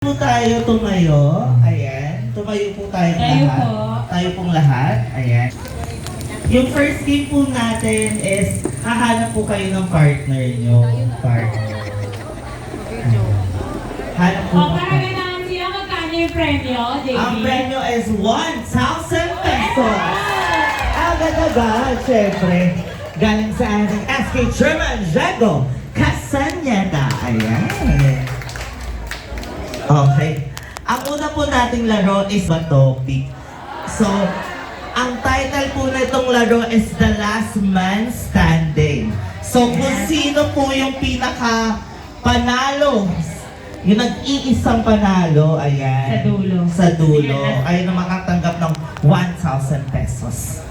Po tayo tumayo. Ayan. Tumayo po tayo Tayo lahat. po. Tayo pong lahat. Ayan. Yung first game po natin is hahanap po kayo ng partner nyo. Partner. Hanap po O, ng para partner. ganahan siya, magkano yung premyo, JB? Ang premyo is 1,000 pesos. Agad-agad, syempre. Galing sa ating SK Chairman, Jago Casaneda. Ayan. Okay. Ang una po nating laro is Batopic. So, ang title po na itong laro is The Last Man Standing. So, kung sino po yung pinaka panalo, yung nag-iisang panalo, ayan. Sa dulo. Sa dulo. Ayan. Ay na makatanggap ng 1,000 pesos.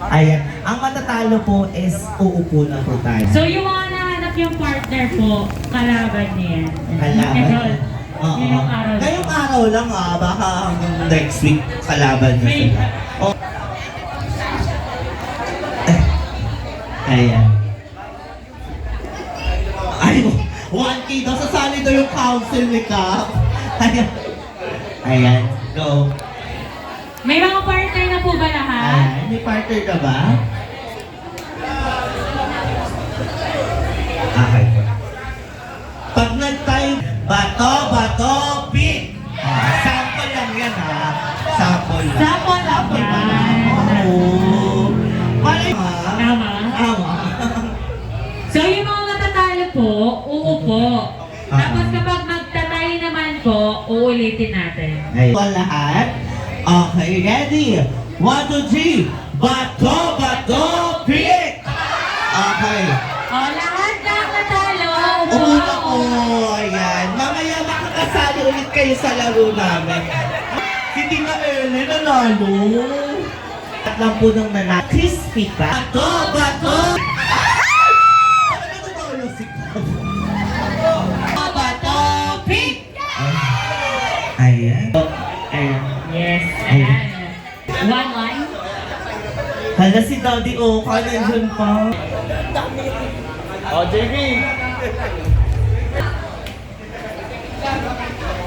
Ayan. Ang matatalo po is uupo na po tayo. So, yung mga nahanap yung partner po, kalaban niya yan. Kalaban? Ito, Oo. ngayong araw. Ngayong araw lang baka hanggang next week kalaban na May- sila. Oh. Ayan. Ay, 1K daw. Sasali daw yung council ni Cap. Ayan. Ayan. Go. May mga partner na po ba lahat? Ayan. May partner ka ba? Okay. Pag nag-time, bato, pick. Sample lang yan ha. Sample lang. Sample lang Sample pa yan. lang. Oo. Malay ha? Tama. Tama. So, yung mga matatalo po, uupo. Tapos kapag magtatay naman po, uulitin natin. Ayun. Lahat. Okay, ready? 1, 2, 3. Bato, pick. Okay. O, lahat na matalo, Una umupo. po, ayan. Mamaya makakasali ulit kayo sa laro namin. Hindi nga Ellen, nanalo. At lang po nung nanalo. Crispy ka. Bato! Ano natutulog si Bato, pick! Ayan. Ayan. Yes, ayan. One line. Hala si Daddy Oka, nandiyan pa. JB!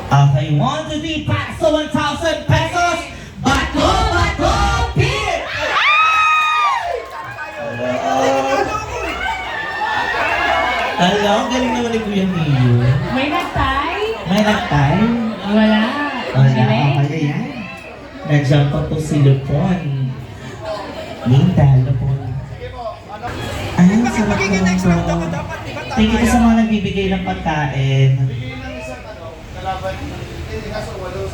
Okay, 1, 2, 3, pass to 1,000 pesos! Bato, pick! Hello, ang galing naman ni Kuya Mio. May nagtay? May nagtay? Wala. Wala, Galing. okay yan. Nandiyan pa po si Lupon. Linda, Lupon. Ay, ang sarap naman to. Thank you po sa mga nagbibigay ng pagkain.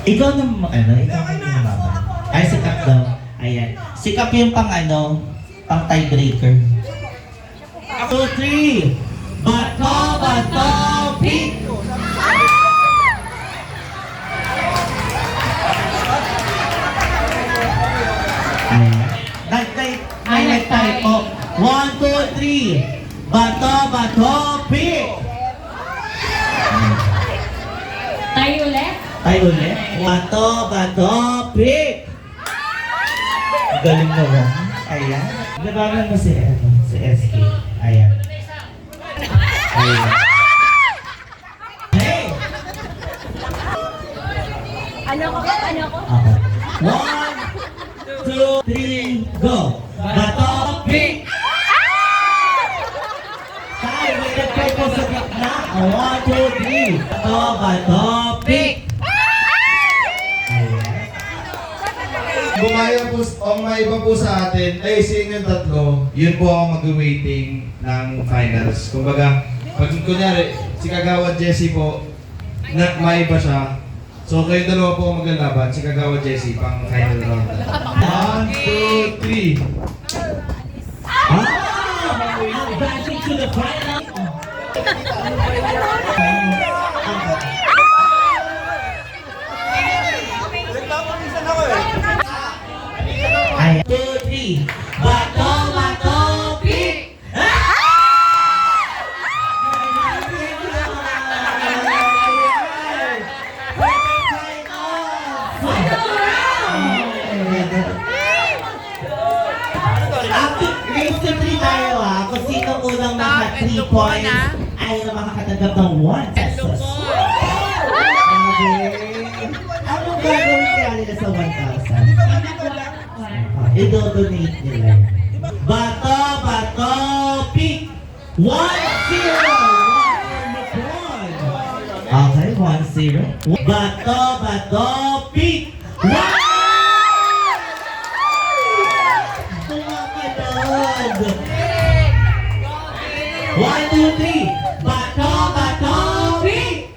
Ikaw na, ikaw na lumaban. Ay, si Kap daw. Ayan. Si Kap yung pang pang tiebreaker. 2, 3. Bato, pick! Ayan. May nagtay po. 1, 2, 3. Bato, pick! Tayo ulit? Tayo ulit. Bato, pick! Galing naman. Ayan. Labanan mo si SK. Ayan. Ayan. Hey! Ano ko? Okay. 1, 2, 3, go! Bato, pick! Tayo, may nagtay po sa gitna. 1, 2, 3. Bato, pick! Ayan. Bumaya po, o may iba po sa atin, ay sa inyong tatlo, yun po ang mag-waiting ng finals. Kumbaga, pag kunyari, si Kagawad Jessie po, na may iba siya. So kayo dalawa po ang maglalaban, si Kagawad Jessie, pang final round. 1, 2, 3. Advancing to the final. Ayan. 2, 3. Bato, pick! Race to 3 tayo kung sino unang maka 3 points ay makakatanggap ng 1 pesos. Okay. nila sa 1,000. Pag nakuha ko, I-donate nila. Bato, bato, pick! 1-0! 1 Okay, 1-0. Bato, bato, pick! 1! Tumakalod! 1, 2, 3! Bato, bato, pick!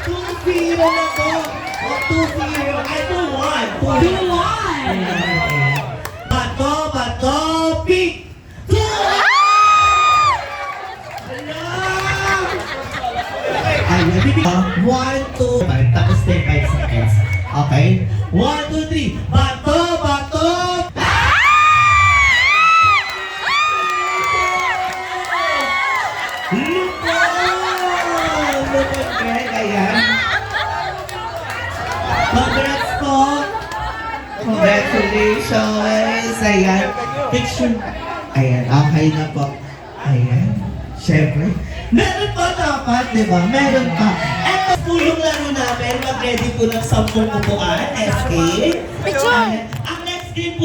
2-0 na to! O, 2-0! Ay, 2-1! 2-1! Bato, bato, pick! 2! Ayan, bibig. 1, 2, 5. Tapos 10, 5 seconds. Okay? 1, 2, 3. Bato, bato! Lupon! Ayan. Congrats po! Congratulations! Ayan. Picture. Ayan, okay na po. Ayan. Siyempre. Meron pa dapat, di ba? Meron pa. Ito po yung laro namin. Mag-ready po ng 10 upuan. SK. Ayan. Ang next game po